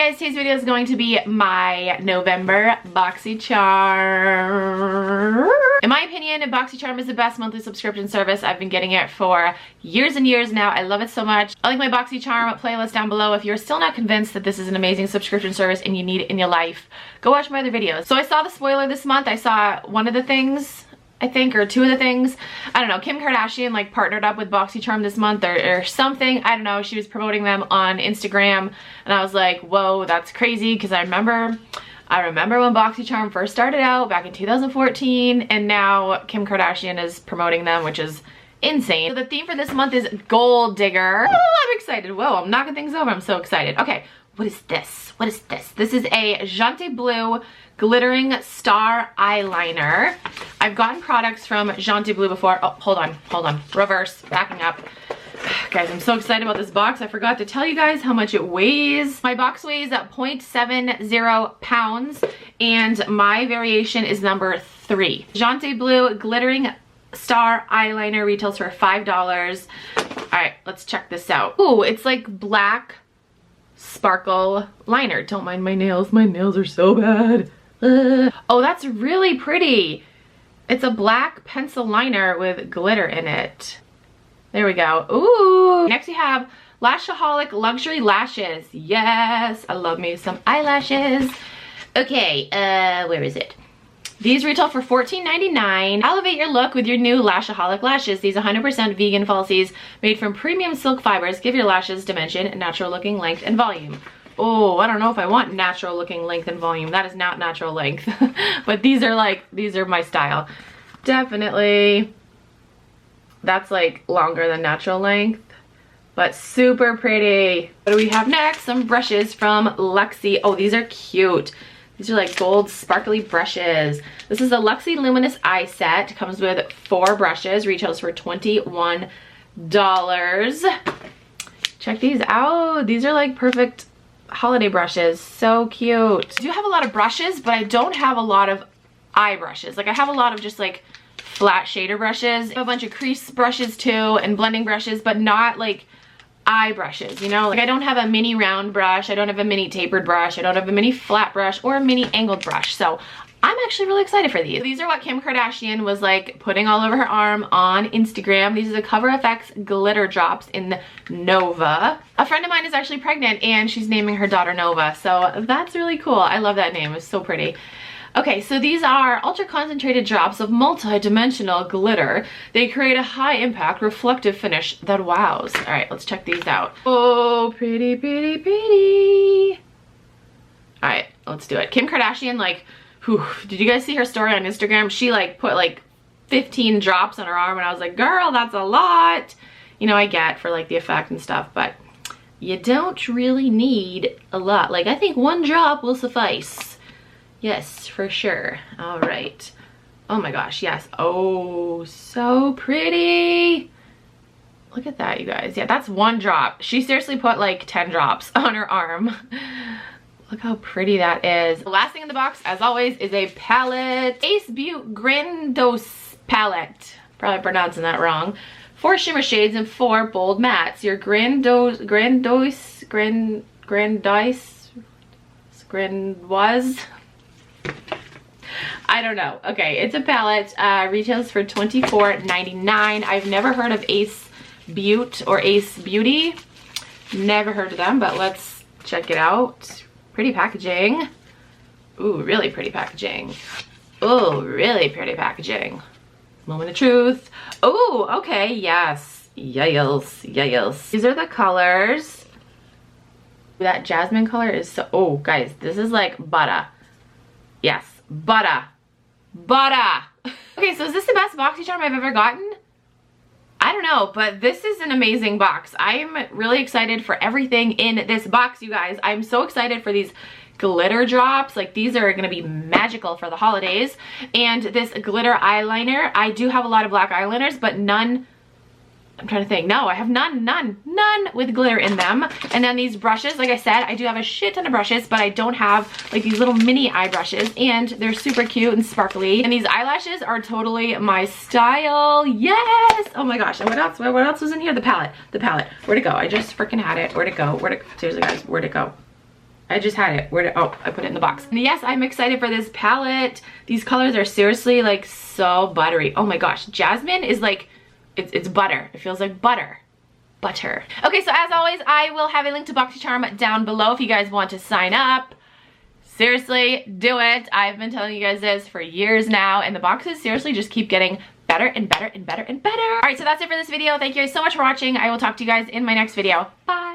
guys, today's video is going to be my November Boxycharm. In my opinion, Boxycharm is the best monthly subscription service. I've been getting it for years and years now. I love it so much. I'll link my Boxycharm playlist down below. If you're still not convinced that this is an amazing subscription service and you need it in your life, go watch my other videos. So I saw the spoiler this month. I saw one of the things, I think, or two of the things. I don't know, Kim Kardashian like partnered up with Boxycharm this month or something. I don't know, she was promoting them on Instagram and I was like, whoa, that's crazy, because I remember when Boxycharm first started out back in 2014, and now Kim Kardashian is promoting them, which is insane. So the theme for this month is Gold Digger. Oh, I'm excited. Whoa, I'm knocking things over. I'm so excited. Okay, what is this? What is this? This is a Gentil Bleu glittering star eyeliner. I've gotten products from Gentil Bleu before. Oh, hold on, reverse, backing up. Guys, I'm so excited about this box. I forgot to tell you guys how much it weighs. My box weighs at 0.70 pounds and my variation is number 3. Gentil Bleu glittering star eyeliner retails for $5. All right, let's check this out. Ooh, it's like black sparkle liner. Don't mind my nails. My nails are so bad. Oh, that's really pretty. It's a black pencil liner with glitter in it. There we go. Ooh. Next we have Lashaholic Luxury Lashes. Yes, I love me some eyelashes. Okay, where is it? These retail for $14.99. Elevate your look with your new Lashaholic lashes. These 100% vegan falsies made from premium silk fibers give your lashes dimension, natural looking length, and volume. Oh, I don't know if I want natural looking length and volume. That is not natural length. But these are my style. Definitely. That's like longer than natural length, but super pretty. What do we have next? Some brushes from Luxie. Oh, these are cute. These are like gold sparkly brushes. This is the Luxie Luminous Eye Set. It comes with 4 brushes, retails for $21. Check these out. These are like perfect holiday brushes. So cute. I do have a lot of brushes, but I don't have a lot of eye brushes. Like I have a lot of just like flat shader brushes. I have a bunch of crease brushes too and blending brushes, but not like eye brushes, you know? Like I don't have a mini round brush, I don't have a mini tapered brush, I don't have a mini flat brush or a mini angled brush. So I'm actually really excited for these. These are what Kim Kardashian was like putting all over her arm on Instagram. These are the Cover FX glitter drops in Nova. A friend of mine is actually pregnant and she's naming her daughter Nova. So that's really cool. I love that name, it's so pretty. Okay, so these are ultra concentrated drops of multi-dimensional glitter. They create a high impact reflective finish that wows. All right, let's check these out. Oh, pretty, pretty, pretty. All right, let's do it. Kim Kardashian, like, whew, did you guys see her story on Instagram? She like put like 15 drops on her arm and I was like, girl, that's a lot. You know, I get for like the effect and stuff, but you don't really need a lot. Like I think 1 drop will suffice. Yes, for sure. All right. Oh my gosh, yes. Oh, so pretty. Look at that, you guys. Yeah, that's 1 drop. She seriously put like 10 drops on her arm. Look how pretty that is. The last thing in the box, as always, is a palette. Ace Beauty Grandos palette. Probably pronouncing that wrong. 4 shimmer shades and 4 bold mattes. Your Grandoise, I don't know. Okay, it's a palette. Retails for $24.99. I've never heard of Ace Beauty or Ace Beauty. Never heard of them, but let's check it out. Pretty packaging. Ooh, really pretty packaging. Ooh, really pretty packaging. Moment of truth. Ooh, okay, yes. Yes, yes. These are the colors. That jasmine color is so, oh guys, this is like butter. Yes, butter. Butter. Okay, so is this the best Boxycharm I've ever gotten? I don't know, but this is an amazing box. I'm really excited for everything in this box, you guys. I'm so excited for these glitter drops. Like these are gonna be magical for the holidays. And this glitter eyeliner, I do have a lot of black eyeliners, but none, I'm trying to think. No, I have none with glitter in them. And then these brushes, like I said, I do have a shit ton of brushes, but I don't have like these little mini eye brushes, and they're super cute and sparkly. And these eyelashes are totally my style. Yes! Oh my gosh. And what else? What else was in here? The palette. Where'd it go? I just freaking had it. Where'd it go? Seriously guys, where'd it go? I just had it. Where did, oh, I put it in the box. And yes, I'm excited for this palette. These colors are seriously like so buttery. Oh my gosh, jasmine is like, it's butter. It feels like butter. Butter. Okay, so as always, I will have a link to Boxycharm down below if you guys want to sign up. Seriously, do it. I've been telling you guys this for years now, and the boxes seriously just keep getting better and better and better and better. All right, so that's it for this video. Thank you guys so much for watching. I will talk to you guys in my next video. Bye.